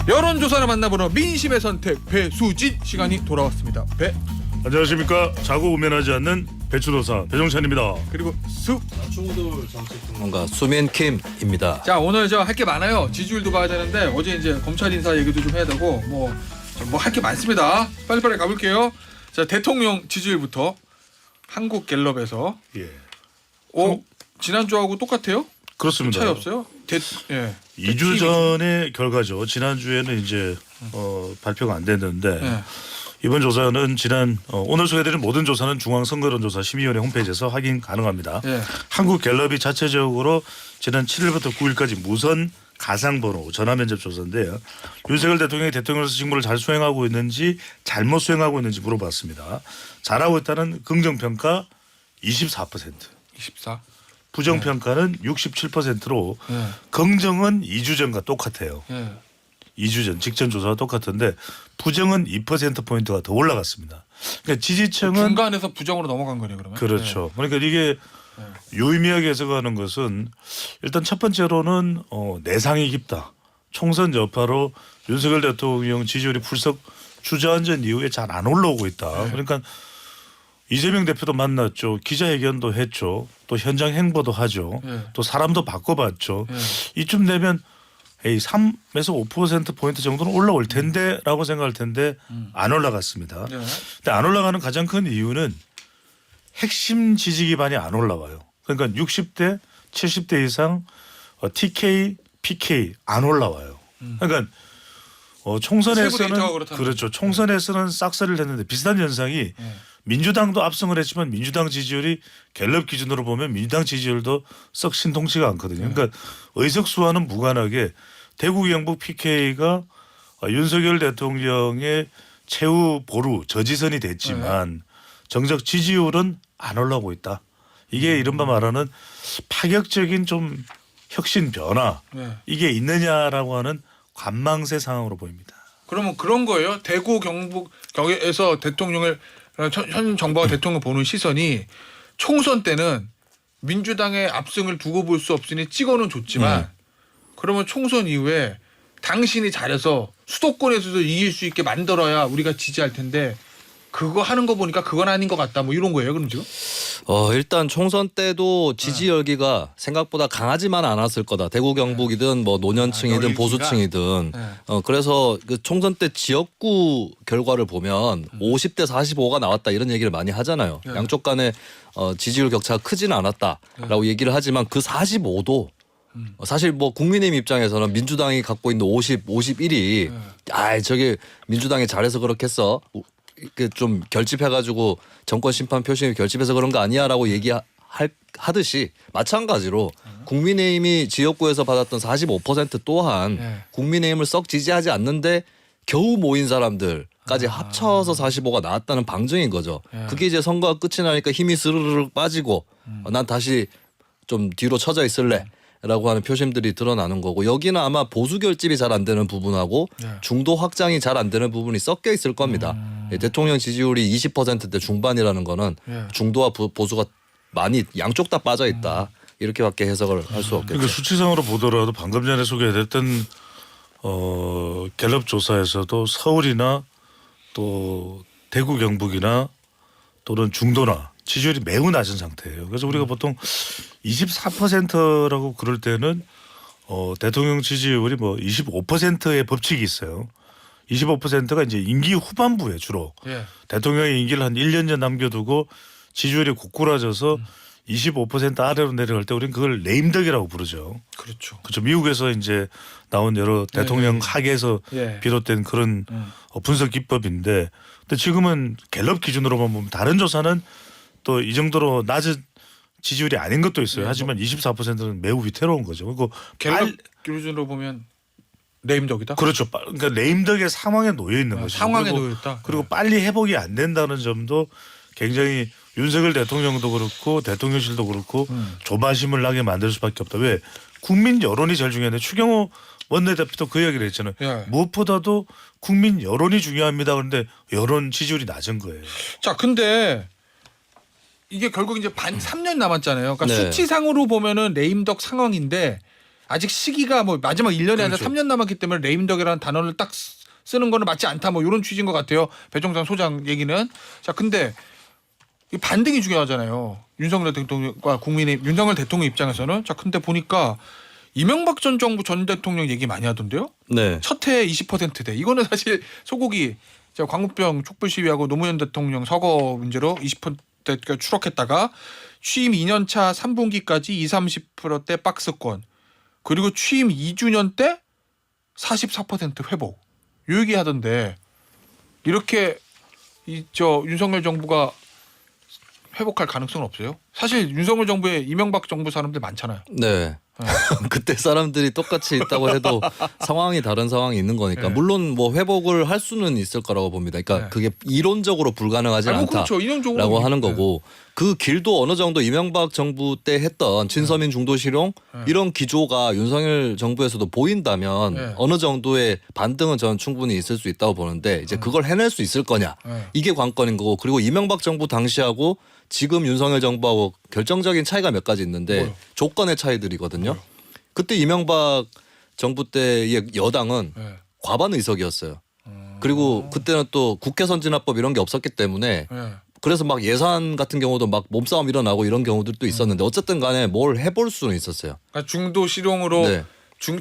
여론조사를 만나보는 민심의 선택 배수진 시간이 돌아왔습니다. 배 안녕하십니까. 자고 우면하지 않는 배추도사 배종찬입니다. 그리고 수. 충돌 정책평론가 수면킴입니다. 자 오늘 저 할 게 많아요. 지지율도 봐야 되는데 어제 이제 검찰 인사 얘기도 좀 해야 되고 뭐 할 게 많습니다. 빨리빨리 가볼게요. 자 대통령 지지율부터 한국갤럽에서 예. 지난주하고 똑같아요? 그렇습니다. 차이 없어요? 예. 2주 전의 결과죠. 지난주에는 이제 발표가 안 됐는데 예. 이번 조사는 오늘 소개해드린 모든 조사는 중앙선거론조사 심의위원회 홈페이지에서 확인 가능합니다. 예. 한국갤럽이 자체적으로 지난 7일부터 9일까지 무선 가상번호 전화면접 조사인데요. 윤석열 대통령이 대통령으로서 직무를 잘 수행하고 있는지 잘못 수행하고 있는지 물어봤습니다. 잘하고 있다는 긍정평가 24%. 24. 부정평가는 67%로 예. 긍정은 2주 전과 똑같아요. 예. 2주 전 직전 조사와 똑같은데 부정은 2%포인트가 더 올라갔습니다. 그러니까 지지층은 중간에서 부정으로 넘어간 거네요, 그러면. 그렇죠. 그러니까 이게 유의미하게 해석하는 것은 일단 첫 번째로는 내상이 깊다. 총선 여파로 윤석열 대통령 지지율이 풀썩 주저앉은 이후에 잘 안 올라오고 있다. 그러니까 이재명 대표도 만났죠. 기자회견도 했죠. 또 현장 행보도 하죠. 또 사람도 바꿔봤죠. 이쯤 되면 3에서 5%포인트 정도는 올라올 텐데 라고 생각할 텐데 안 올라갔습니다. 근데 안 올라가는 가장 큰 이유는 핵심 지지 기반이 안 올라와요. 그러니까 60대 70대 이상 TK, PK 안 올라와요. 그러니까 총선에서는 그렇죠. 총선에서는 싹쓸이를 했는데 비슷한 현상이 민주당도 압승을 했지만 민주당 지지율이 갤럽 기준으로 보면 민주당 지지율도 썩 신통치가 않거든요. 그러니까 의석수와는 무관하게 대구 경북 PK가 윤석열 대통령의 최후 보루 저지선이 됐지만 정작 지지율은 안 올라오고 있다. 이게 이른바 말하는 파격적인 좀 혁신 변화 이게 있느냐라고 하는 관망세 상황으로 보입니다. 그러면 그런 거예요? 대구 경북 경에서 대통령을 현 정부가 대통령을 보는 시선이 총선 때는 민주당의 압승을 두고 볼 수 없으니 찍어는 줬지만 그러면 총선 이후에 당신이 잘해서 수도권에서도 이길 수 있게 만들어야 우리가 지지할 텐데 그거 하는 거 보니까 그건 아닌 것 같다 뭐 이런 거예요 그럼 지금? 일단 총선 때도 지지 열기가 생각보다 강하지만 않았을 거다. 대구 경북이든 뭐 노년층이든 보수층이든 그래서 그 총선 때 지역구 결과를 보면 50대 45가 나왔다 이런 얘기를 많이 하잖아요. 양쪽 간에 지지율 격차가 크지는 않았다라고 얘기를 하지만 그 45도 사실 뭐 국민의힘 입장에서는 민주당이 갖고 있는 50, 51이 저게 민주당이 잘해서 그렇겠어. 좀 결집해가지고 정권 심판 표심이 결집해서 그런 거 아니야라고 얘기하듯이 마찬가지로 국민의힘이 지역구에서 받았던 45% 또한 국민의힘을 썩 지지하지 않는데 겨우 모인 사람들까지 합쳐서 45가 나왔다는 방증인 거죠. 그게 이제 선거가 끝이 나니까 힘이 스르르 빠지고 난 다시 좀 뒤로 처져 있을래. 라고 하는 표심들이 드러나는 거고 여기는 아마 보수 결집이 잘 안 되는 부분하고 중도 확장이 잘 안 되는 부분이 섞여 있을 겁니다. 대통령 지지율이 20%대 중반이라는 거는 중도와 보수가 많이 양쪽 다 빠져 있다. 이렇게밖에 해석을 할 수 없겠죠. 그러니까 수치상으로 보더라도 방금 전에 소개됐던 갤럽 조사에서도 서울이나 또 대구 경북이나 또는 중도나 지지율이 매우 낮은 상태예요. 그래서 우리가 보통 24%라고 그럴 때는 대통령 지지율이 뭐 25%의 법칙이 있어요. 25%가 이제 임기 후반부에 주로 대통령의 임기를 한 1년 전 남겨두고 지지율이 고꾸라져서 25% 아래로 내려갈 때 우리는 그걸 레임덕이라고 부르죠. 그렇죠. 그렇죠. 미국에서 이제 나온 여러 대통령 학에서 비롯된 그런 분석 기법인데, 근데 지금은 갤럽 기준으로만 보면 다른 조사는 또 이 정도로 낮은 지지율이 아닌 것도 있어요. 하지만 24%는 매우 위태로운 거죠. 그리고 갤럽 기준으로 보면 레임덕이다. 그렇죠. 그러니까 레임덕의 상황에 놓여 있는 거죠. 상황에 놓여 있다. 그리고 빨리 회복이 안 된다는 점도 굉장히 윤석열 대통령도 그렇고 대통령실도 그렇고 조바심을 나게 만들 수밖에 없다. 왜? 국민 여론이 제일 중요한데 추경호 원내대표도 그 이야기를 했잖아요. 무엇보다도 국민 여론이 중요합니다. 그런데 여론 지지율이 낮은 거예요. 자, 근데 이게 결국 이제 3년 남았잖아요. 그러니까 수치상으로 보면은 레임덕 상황인데 아직 시기가 뭐 마지막 1년이 아니라 그렇죠. 3년 남았기 때문에 레임덕이라는 단어를 딱 쓰는 거는 맞지 않다 뭐 이런 취지인 것 같아요. 배종찬 소장 얘기는. 자 근데 이 반등이 중요하잖아요. 윤석열 대통령과 윤석열 대통령 입장에서는. 자 근데 보니까 이명박 전 정부 전 대통령 얘기 많이 하던데요. 네. 첫 해 20%대. 이거는 사실 소고기 광우병 촛불 시위하고 노무현 대통령 서거 문제로 20%대가 추락했다가 취임 2년 차 3분기까지 20-30%대 박스권. 그리고 취임 2주년 때 44% 회복. 요 얘기 하던데 이렇게 윤석열 정부가 회복할 가능성은 없어요? 사실 윤석열 정부에 이명박 정부 사람들 많잖아요. 네. 그때 사람들이 똑같이 있다고 해도 상황이 다른 상황이 있는 거니까 네. 물론 뭐 회복을 할 수는 있을 거라고 봅니다. 그러니까 네. 그게 이론적으로 불가능하지 아니, 뭐 않다라고 그렇죠. 이론적으로 하는 거고 그 길도 어느 정도 이명박 정부 때 했던 친서민 중도 실용 이런 기조가 윤석열 정부에서도 보인다면 네. 어느 정도의 반등은 저는 충분히 있을 수 있다고 보는데 이제 그걸 해낼 수 있을 거냐 네. 이게 관건인 거고 그리고 이명박 정부 당시하고 지금 윤석열 정부하고 결정적인 차이가 몇 가지 있는데 뭐요? 조건의 차이들이거든요. 그때 이명박 정부 때의 여당은 네. 과반 의석이었어요. 그리고 그때는 또 국회 선진화법 이런 게 없었기 때문에 네. 그래서 막 예산 같은 경우도 막 몸싸움 일어나고 이런 경우들도 있었는데 어쨌든 간에 뭘 해볼 수는 있었어요. 그러니까 중도 실용으로 네.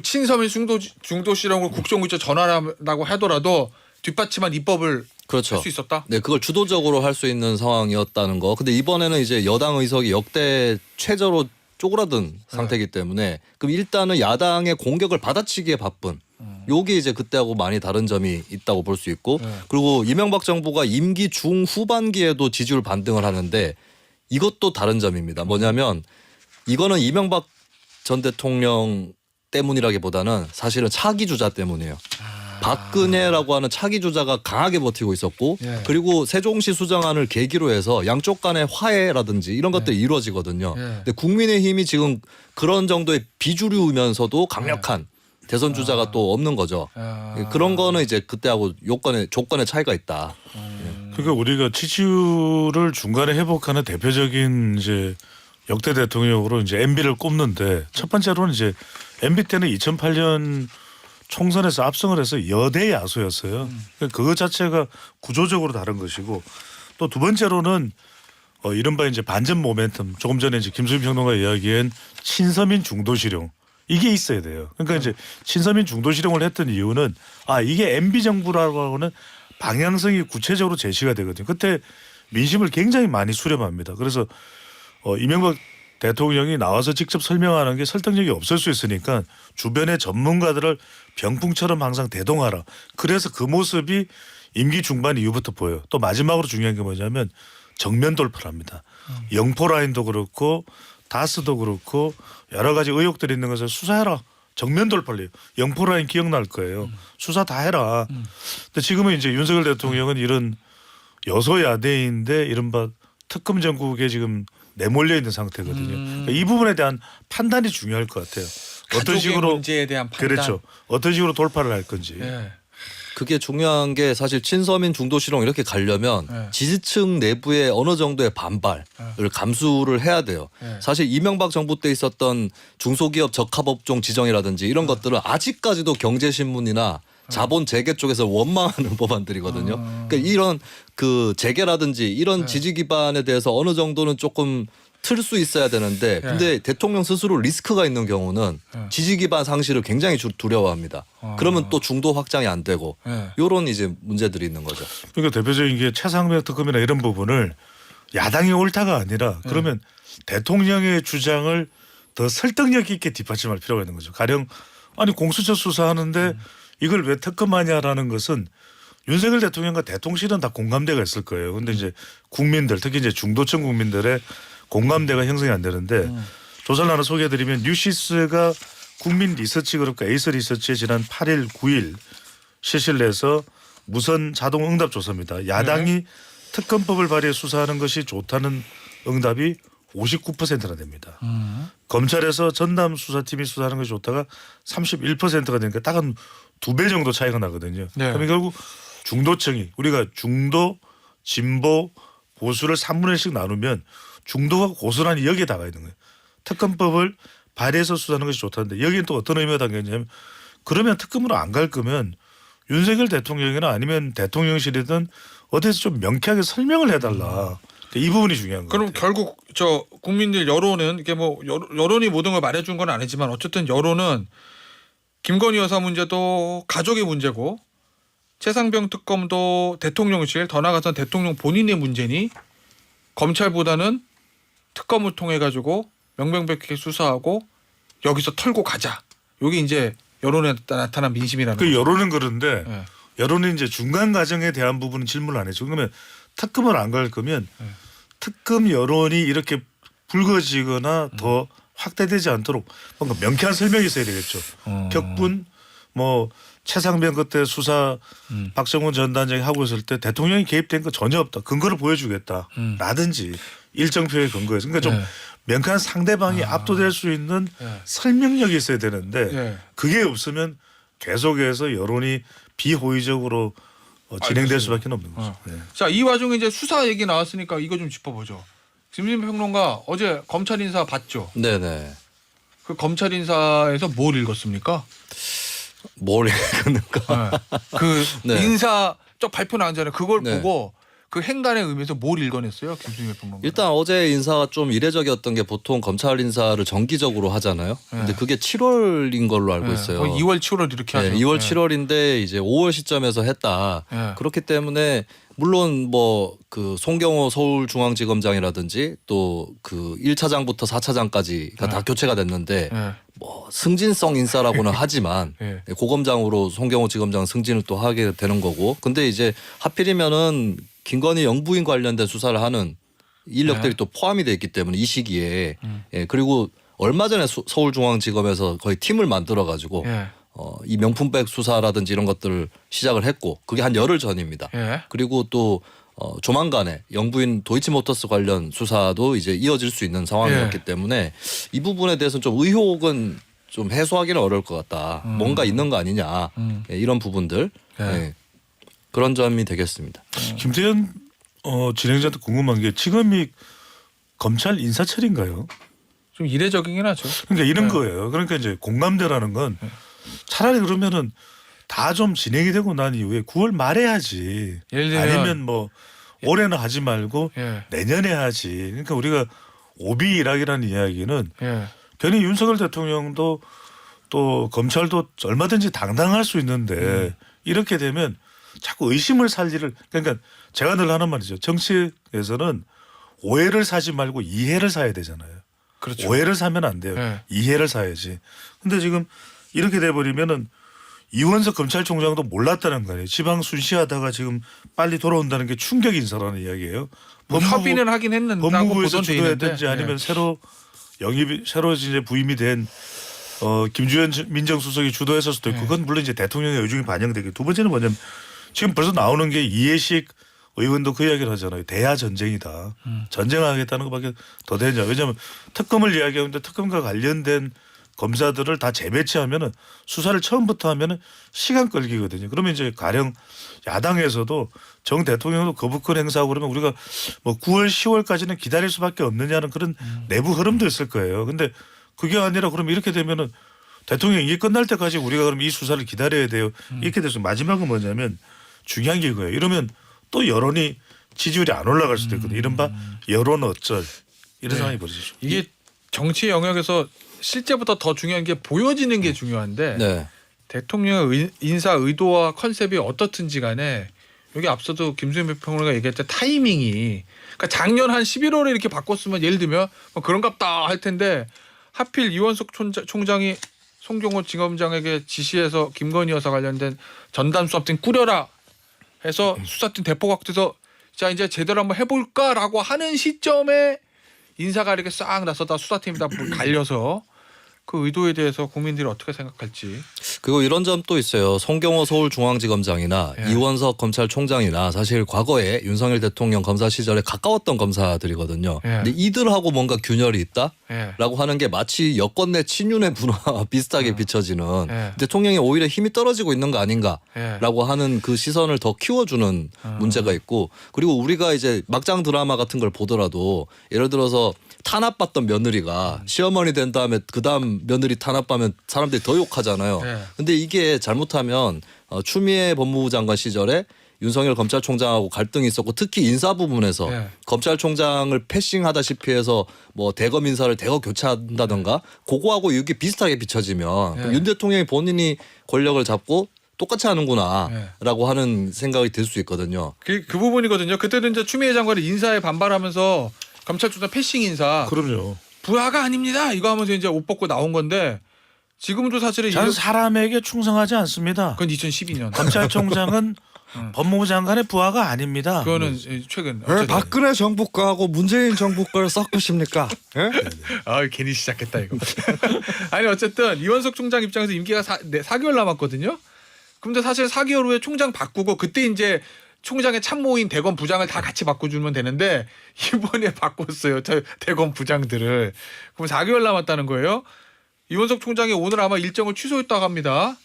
친서민 중도 실용으로 국정부처 전환한다고 하더라도 뒷받침한 입법을 그렇죠. 할 수 있었다. 네, 그걸 주도적으로 할 수 있는 상황이었다는 거. 근데 이번에는 이제 여당 의석이 역대 최저로 쪼그라든 상태이기 때문에 그럼 일단은 야당의 공격을 받아치기에 바쁜 요게 이제 그때하고 많이 다른 점이 있다고 볼 수 있고 그리고 이명박 정부가 임기 중후반기에도 지지율 반등을 하는데 이것도 다른 점입니다. 뭐냐면 이거는 이명박 전 대통령 때문이라기보다는 사실은 차기 주자 때문이에요. 박근혜라고 하는 차기 주자가 강하게 버티고 있었고 예. 그리고 세종시 수정안을 계기로 해서 양쪽 간의 화해라든지 이런 것들이 이루어지거든요. 예. 근데 국민의힘이 지금 그런 정도의 비주류면서도 강력한 대선 주자가 또 없는 거죠. 아. 그런 거는 이제 그때하고 조건의 차이가 있다. 그러니까 우리가 지지율을 중간에 회복하는 대표적인 이제 역대 대통령으로 이제 MB를 꼽는데 첫 번째로는 이제 MB 때는 2008년 총선에서 압승을 해서 여대 야수였어요. 그러니까 그것 자체가 구조적으로 다른 것이고 또 두 번째로는 이른바 이제 반전 모멘텀 조금 전에 이제 김수민 평론가 이야기한 친서민 중도 실용 이게 있어야 돼요. 그러니까 이제 친서민 중도 실용을 했던 이유는 이게 MB 정부라고 하는 방향성이 구체적으로 제시가 되거든요. 그때 민심을 굉장히 많이 수렴합니다. 그래서 이명박 대통령이 나와서 직접 설명하는 게 설득력이 없을 수 있으니까 주변의 전문가들을 병풍처럼 항상 대동하라. 그래서 그 모습이 임기 중반 이후부터 보여요. 또 마지막으로 중요한 게 뭐냐면 정면 돌파를 합니다. 영포 라인도 그렇고 다스도 그렇고 여러 가지 의혹들이 있는 것을 수사해라. 정면 돌파를 해요. 영포 라인 기억날 거예요. 수사 다 해라. 근데 지금은 이제 윤석열 대통령은 이런 여소야대인데 이른바 특검 전국에 지금 내몰려 있는 상태거든요. 그러니까 이 부분에 대한 판단이 중요할 것 같아요. 어떤 가족의 식으로 문제에 대한 판단. 그렇죠. 어떤 식으로 돌파를 할 건지. 예. 그게 중요한 게 사실 친서민 중도 실용 이렇게 가려면 네. 지지층 내부의 어느 정도의 반발을 감수를 해야 돼요. 네. 사실 이명박 정부 때 있었던 중소기업 적합업종 지정이라든지 이런 것들은 아직까지도 경제신문이나 자본 재계 쪽에서 원망하는 법안들이거든요. 그러니까 이런 그 재계라든지 이런 지지 기반에 대해서 어느 정도는 조금 틀 수 있어야 되는데 근데 대통령 스스로 리스크가 있는 경우는 지지 기반 상실을 굉장히 두려워합니다. 그러면 또 중도 확장이 안 되고 이런 이제 문제들이 있는 거죠. 그러니까 대표적인 게 최상병 특검이나 이런 부분을 야당이 옳다가 아니라 그러면 대통령의 주장을 더 설득력 있게 뒷받침할 필요가 있는 거죠. 가령 공수처 수사하는데 이걸 왜 특검하냐라는 것은 윤석열 대통령과 대통령실은 다 공감대가 있을 거예요. 그런데 이제 국민들 특히 이제 중도층 국민들의 공감대가 형성이 안 되는데 조사를 하나 소개해드리면 뉴시스가 국민 리서치 그룹과 에이스 리서치에 지난 8일 9일 실시를 해서 무선 자동 응답 조사입니다. 야당이 특검법을 발의해 수사하는 것이 좋다는 응답이 59%나 됩니다. 검찰에서 전남 수사팀이 수사하는 것이 좋다가 31%가 되니까 딱 한 2배 정도 차이가 나거든요. 네. 그러면 결국 중도층이 우리가 중도, 진보, 보수를 3분의 1씩 나누면 중도가 고스란히 여기에 나가 있는 거예요. 특검법을 발의해서 수사하는 것이 좋다는데 여기는 또 어떤 의미가 담겨있냐면 그러면 특검으로 안 갈 거면 윤석열 대통령이나 아니면 대통령실이든 어디서 좀 명쾌하게 설명을 해달라. 이 부분이 중요한 거예요. 그럼 결국 저 국민들 여론은 이게 뭐 여론이 모든 걸 말해준 건 아니지만 어쨌든 여론은 김건희 여사 문제도 가족의 문제고 최상병 특검도 대통령실 더 나아가서 대통령 본인의 문제니 검찰보다는 특검을 통해 가지고 명명백백하게 수사하고 여기서 털고 가자. 여기 이제 여론에 나타난 민심이라는 그 거죠. 여론은 그런데 네. 여론이 이제 중간 과정에 대한 부분은 질문을 안 해죠. 그러면 특검을 안 갈 거면 네. 특검 여론이 이렇게 불거지거나 더 확대되지 않도록 뭔가 명쾌한 설명이 있어야 되겠죠. 격분 뭐 최상병 그때 수사 박정훈 전 단장이 하고 있을 때 대통령이 개입된 거 전혀 없다. 근거를 보여주겠다. 라든지 일정표의 근거에서 그러니까 좀 네. 명쾌한 상대방이 압도될 수 있는 네. 설명력이 있어야 되는데 네. 그게 없으면 계속해서 여론이 비호의적으로 진행될 수밖에 없는 거죠. 네. 자, 이 와중에 이제 수사 얘기 나왔으니까 이거 좀 짚어보죠. 김수민 평론가 어제 검찰 인사 봤죠? 네네. 그 검찰 인사에서 뭘 읽었습니까? 뭘 읽었는가? 네. 그 네. 인사 쪽 발표 나왔잖아요. 그걸 네. 보고 그 행간의 의미에서 뭘 읽어냈어요, 김수민 평론가? 일단 어제 인사가 좀 이례적이었던 게 보통 검찰 인사를 정기적으로 하잖아요. 근데 그게 7월인 걸로 알고 있어요. 거의 2월, 7월 이렇게 하죠. 네, 2월, 네. 7월인데 이제 5월 시점에서 했다. 네. 그렇기 때문에 물론 뭐 그 송경호 서울중앙지검장이라든지 또 그 1차장부터 4차장까지가 다 교체가 됐는데 네. 뭐 승진성 인사라고는 하지만 네. 고검장으로 송경호 지검장 승진을 또 하게 되는 거고. 근데 이제 하필이면은 김건희 영부인 관련된 수사를 하는 인력들이 네. 또 포함이 돼 있기 때문에 이 시기에 예, 그리고 얼마 전에 서울중앙지검에서 거의 팀을 만들어 가지고 예. 이 명품백 수사라든지 이런 것들을 시작을 했고 그게 한 열흘 전입니다. 예. 그리고 또 조만간에 영부인 도이치모터스 관련 수사도 이제 이어질 수 있는 상황이었기 예. 때문에 이 부분에 대해서는 좀 의혹은 좀 해소하기는 어려울 것 같다. 뭔가 있는 거 아니냐 예, 이런 부분들 예. 예, 그런 점이 되겠습니다. 김태현 진행자한테 궁금한 게 지금이 검찰 인사철인가요? 좀 이례적이긴 하죠. 그러니까 이런 네. 거예요. 그러니까 이제 공감대라는 건 차라리 그러면은 다 좀 진행이 되고 난 이후에 9월 말에 하지. 예를 들면 아니면 뭐 올해는 하지 말고 예. 내년에 하지. 그러니까 우리가 오비일학이라는 이야기는 예. 괜히 윤석열 대통령도 또 검찰도 얼마든지 당당할 수 있는데 이렇게 되면 자꾸 의심을 살 일을 그러니까 제가 늘 하는 말이죠. 정치에서는 오해를 사지 말고 이해를 사야 되잖아요. 그렇죠. 오해를 사면 안 돼요. 네. 이해를 사야지. 근데 지금 이렇게 돼버리면은 이원석 검찰총장도 몰랐다는 거 아니에요. 지방 순시하다가 지금 빨리 돌아온다는 게 충격 인사라는 이야기예요. 뭐 협의는 하긴 했는데 법무부에서 보도돼 있는데. 주도했든지 아니면 예. 새로 이제 부임이 된 김주현 민정수석이 주도했을 수도 있고 그건 물론 이제 대통령의 의중이 반영되게 두 번째는 뭐냐면 지금 벌써 나오는 게 이해식 의원도 그 이야기를 하잖아요. 대야 전쟁이다. 전쟁하겠다는 것밖에 더 되냐. 왜냐하면 특검을 이야기하는데 특검과 관련된 검사들을 다 재배치하면은 수사를 처음부터 하면은 시간 끌기거든요. 그러면 이제 가령 야당에서도 정 대통령도 거부권 행사하고 그러면 우리가 뭐 9월, 10월까지는 기다릴 수밖에 없느냐는 그런 내부 흐름도 있을 거예요. 근데 그게 아니라 그러면 이렇게 되면은 대통령 이게 끝날 때까지 우리가 그럼 이 수사를 기다려야 돼요. 이렇게 돼서 마지막은 뭐냐면 중요한 게 이거예요. 이러면 또 여론이 지지율이 안 올라갈 수도 있거든요. 이른바 여론 어쩔 이런 상황이 벌어지죠. 이게 정치 영역에서 실제보다 더 중요한 게 보여지는 게 중요한데 네. 대통령의 인사 의도와 컨셉이 어떻든지 간에 여기 앞서도 김수민 평론가가 얘기했던 타이밍이 그러니까 작년 한 11월에 이렇게 바꿨으면 예를 들면 뭐 그런갑다 할 텐데 하필 이원석 총장이 송경호 지검장에게 지시해서 김건희 여사 관련된 전담 수사팀 꾸려라 해서 수사팀 대포가 돼서 자 이제 제대로 한번 해볼까라고 하는 시점에 인사가 이렇게 싹 나서다 수사팀이 다 갈려서 그 의도에 대해서 국민들이 어떻게 생각할지. 그리고 이런 점도 있어요. 송경호 서울중앙지검장이나 예. 이원석 검찰총장이나 사실 과거에 윤석열 대통령 검사 시절에 가까웠던 검사들이거든요. 예. 근데 이들하고 뭔가 균열이 예. 있다라고 하는 게 마치 여권 내 친윤의 분화와 비슷하게 비춰지는 예. 대통령이 오히려 힘이 떨어지고 있는 거 예. 아닌가라고 하는 그 시선을 더 키워주는 문제가 있고 그리고 우리가 이제 막장 드라마 같은 걸 보더라도 예를 들어서 탄압받던 며느리가 시어머니 된 다음에 그다음 며느리 탄압하면 사람들이 더 욕하잖아요. 네. 근데 이게 잘못하면 추미애 법무부 장관 시절에 윤석열 검찰총장하고 갈등이 있었고 특히 인사 부분에서 네. 검찰총장을 패싱하다시피 해서 뭐 대검 인사를 대거 교체한다던가 그거하고 이게 비슷하게 비춰지면 네. 윤 대통령이 본인이 권력을 잡고 똑같이 하는구나라고 하는 생각이 들 수 있거든요. 그 부분이거든요. 그때도 이제 추미애 장관이 인사에 반발하면서 검찰총장 패싱 인사 그럼요. 부하가 아닙니다. 이거 하면서 이제 옷 벗고 나온 건데 지금도 사실은 저는 사람에게 충성하지 않습니다. 그건 2012년. 검찰총장은 법무부 장관의 부하가 아닙니다. 그거는 최근. 왜 어쨌든. 박근혜 정부 거하고 문재인 정부 거를 섞으십니까? 예? 아 괜히 시작했다 이거. 아니 어쨌든 이원석 총장 입장에서 임기가 4개월 남았거든요. 근데 사실 4개월 후에 총장 바꾸고 그때 이제 총장의 참모인 대검 부장을 다 같이 바꿔주면 되는데 이번에 바꿨어요. 저 대검 부장들을. 그럼 4개월 남았다는 거예요. 이원석 총장이 오늘 아마 일정을 취소했다고 합니다.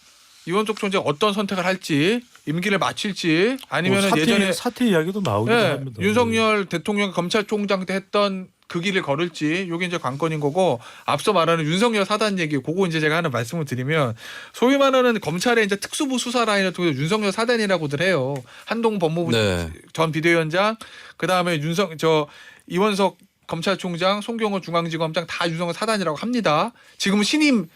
이원석 총장 어떤 선택을 할지 임기를 마칠지 아니면 예전에 사퇴 이야기도 나오기도 네, 합니다. 윤석열 대통령 검찰총장 때 했던 그 길을 걸을지 이게 이제 관건인 거고 앞서 말하는 윤석열 사단 얘기 그거 이제 제가 하나 말씀을 드리면 소위 말하는 검찰의 이제 특수부 수사 라인을 통해서 윤석열 사단이라고들 해요. 한동 법무부 네. 전 비대위원장 그다음에 이원석 검찰총장 송경호 중앙지검장 다 윤석열 사단이라고 합니다. 지금은 신임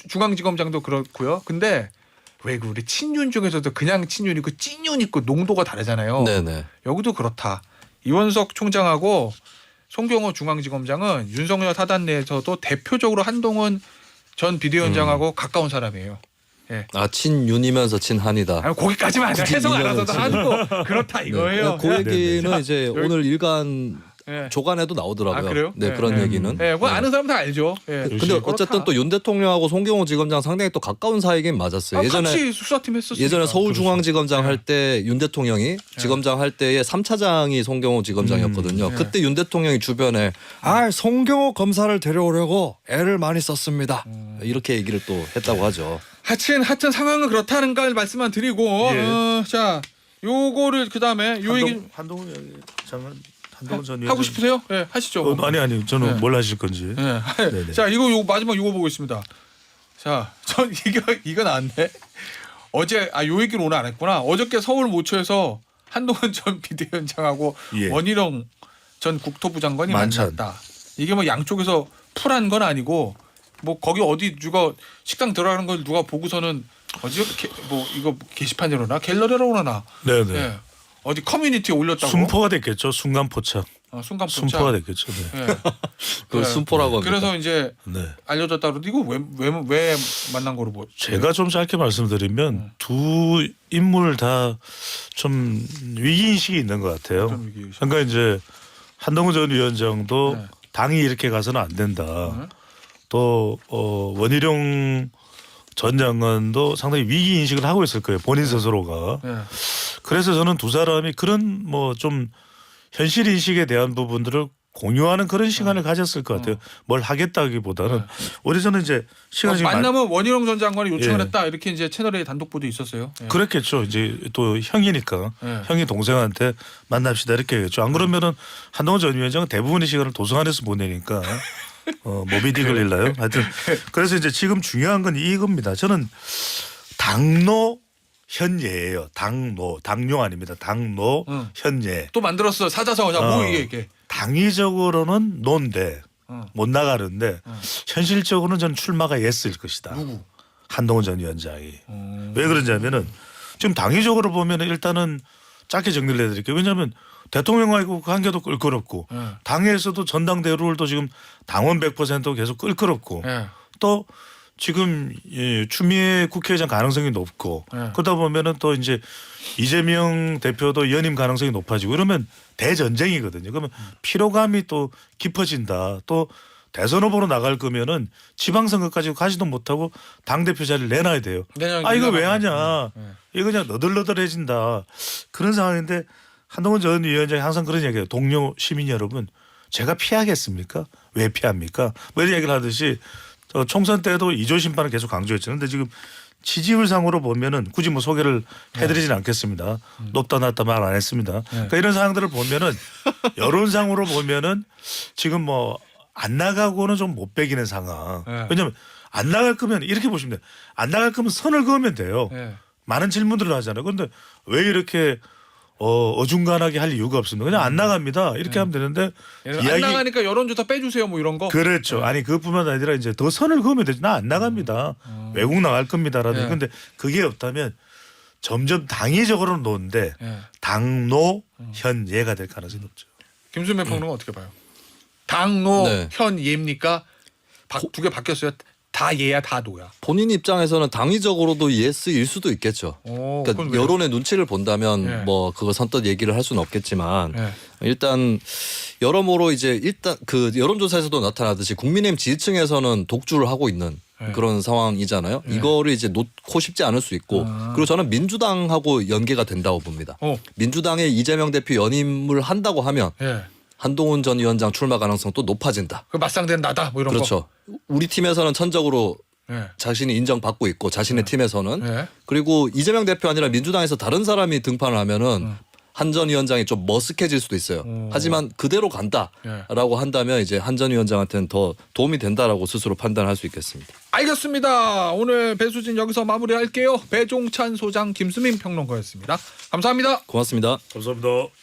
중앙지검장도 그렇고요. 근데 왜 우리 친윤 중에서도 그냥 친윤 있고 찐윤 있고 농도가 다르잖아요. 네네. 여기도 그렇다. 이원석 총장하고 송경호 중앙지검장은 윤석열 사단 내에서도 대표적으로 한동훈 전 비대위원장하고 가까운 사람이에요. 예. 아 친윤이면서 친한이다. 아니, 거기까지만 굳이 해석 안 이거는 하셔도 지금. 하고 그렇다 이거예요. 그 얘기는 네. 이제 여기- 오늘 일간 예. 조간에도 나오더라고요. 아, 그래요? 네, 네. 그런 네. 얘기는. 예, 그거 아는 사람 다 알죠. 예. 근데 어쨌든 또 윤 대통령하고 송경호 지검장 상당히 또 가까운 사이긴 맞았어요. 예전에 같이 수사팀 했었어요. 예전에 서울중앙지검장 네. 할 때 윤 대통령이 지검장 할 때의 3차장이 송경호 지검장이었거든요. 네. 그때 윤 대통령이 주변에 아, 송경호 검사를 데려오려고 애를 많이 썼습니다. 이렇게 얘기를 또 했다고 하죠. 하여튼 상황은 그렇다는 걸 말씀만 드리고 예. 자 요거를 그다음에 요 얘기 한동훈 장관 한동훈 전 하고 위원장. 싶으세요? 예, 하시죠. 아니 저는 네. 뭘 하실 건지. 예. 네네. 자 이거 마지막 요거 보고 있습니다. 자, 전 이거 나왔네. 어제 요 얘기를 오늘 안 했구나. 어저께 서울 모처에서 한동훈 전 비대위원장하고 예. 원희룡 전 국토부 장관이 만찬. 만났다. 이게 뭐 양쪽에서 풀한 건 아니고 뭐 거기 어디 누가 식당 들어가는 걸 누가 보고서는 뭐 이거 게시판이로나 갤러리라고 그러나. 네네. 예. 어디 커뮤니티에 올렸다고. 순포가 됐겠죠. 순간 포착. 순간 순포가 됐겠죠. 네. 예. 그걸 순포라고 합니다. 그래서 이제 네. 알려졌다 그러는데 이거 왜 만난 거로 뭐? 제가 좀 짧게 말씀드리면 두 인물 다 좀 위기 인식이 있는 것 같아요. 어떤 위기의식? 그러니까 이제 한동훈 전 위원장도 네. 당이 이렇게 가서는 안 된다. 또 원희룡 전 장관도 상당히 위기 인식을 하고 있을 거예요. 본인 스스로가. 예. 그래서 저는 두 사람이 그런 뭐 좀 현실 인식에 대한 부분들을 공유하는 그런 시간을 가졌을 것 같아요. 뭘 하겠다기보다는 우리 저는 이제 시간이 지금 만나면 원희룡 전 장관이 요청을 예. 했다 이렇게 이제 채널에 단독 보도 있었어요. 예. 그렇겠죠. 이제 또 형이니까 예. 형이 동생한테 만납시다 이렇게 했죠. 안 그러면은 한동훈 전 위원장은 대부분의 시간을 도서관에서 보내니까 모비딕을 일나요. 하여튼 그래서 이제 지금 중요한 건 이겁니다. 저는 당노 현예예요. 당뇨 아닙니다. 당노 응. 현예. 또 만들었어 사자성어. 자, 뭐 이게. 당위적으로는 논데 응. 못 나가는데 현실적으로는 저는 출마가 예스일 것이다. 누구? 한동훈 전 위원장이. 왜 그러냐면은 지금 당위적으로 보면은 일단은 짧게 정리를 해드릴게요. 왜냐하면 대통령하고 관계도 껄끄럽고 당에서도 전당대 룰도 지금 당원 100% 계속 껄끄럽고 예. 또 지금 추미애 국회의장 가능성이 높고 그러다 보면은 또 이제 이재명 대표도 연임 가능성이 높아지고 이러면 대전쟁이거든요. 그러면 피로감이 또 깊어진다. 또 대선 후보로 나갈 거면은 지방선거까지 가지도 못하고 당대표 자리를 내놔야 돼요. 이거 왜 하냐. 이거 그냥 너덜너덜해진다. 그런 상황인데 한동훈 전 위원장이 항상 그런 얘기해요. 동료 시민 여러분 제가 피하겠습니까? 왜 피합니까? 뭐 이런 얘기를 하듯이 총선 때도 2조 심판을 계속 강조했죠. 그런데 지금 지지율상으로 보면은 굳이 뭐 소개를 해드리진 않겠습니다. 높다 낮다 말 안 했습니다. 그러니까 이런 상황들을 보면은 여론상으로 보면은 지금 뭐 안 나가고는 좀 못 배기는 상황. 네. 왜냐하면 안 나갈 거면 이렇게 보시면 돼요. 안 나갈 거면 선을 그으면 돼요. 예. 많은 질문들을 하잖아요. 그런데 왜 이렇게 어중간하게 할 이유가 없습니다. 그냥 안 나갑니다. 이렇게 하면 되는데 안 나가니까 여론조사 빼주세요 뭐 이런 거. 그렇죠. 아니 그뿐만 아니라 이제 더 선을 그으면 되죠. 나 안 나갑니다. 외국 나갈 겁니다라든지. 예. 근데 그게 없다면 점점 당위적으로는 놓는데 예. 당노 현예가 될 가능성이 높죠. 김수민 평론은 어떻게 봐요? 당노 네. 현 예입니까? 두 개 바뀌었어요. 다 예야 다 노야. 본인 입장에서는 당위적으로도 예스일 수도 있겠죠. 오, 그러니까 그건 왜요? 여론의 눈치를 본다면 예. 뭐 그걸 선뜻 얘기를 할 수는 없겠지만 예. 일단 여러모로 이제 일단 그 여론조사에서도 나타나듯이 국민의힘 지지층에서는 독주를 하고 있는 예. 그런 상황이잖아요. 예. 이거를 이제 놓고 싶지 않을 수 있고 그리고 저는 민주당하고 연계가 된다고 봅니다. 민주당의 이재명 대표 연임을 한다고 하면 예. 한동훈 전 위원장 출마 가능성도 높아진다. 그 맞상대는 나다 뭐 이런 그렇죠. 우리 팀에서는 천적으로 거. 예. 자신이 인정받고 있고 자신의 팀에서는 예. 그리고 이재명 대표 아니라 민주당에서 다른 사람이 등판을 하면은 한 전 위원장이 좀 머쓱해질 수도 있어요. 하지만 그대로 간다라고 한다면 이제 한 전 위원장한테는 더 도움이 된다라고 스스로 판단할 수 있겠습니다. 알겠습니다. 오늘 배수진 여기서 마무리할게요. 배종찬 소장 김수민 평론가였습니다. 감사합니다. 고맙습니다. 감사합니다.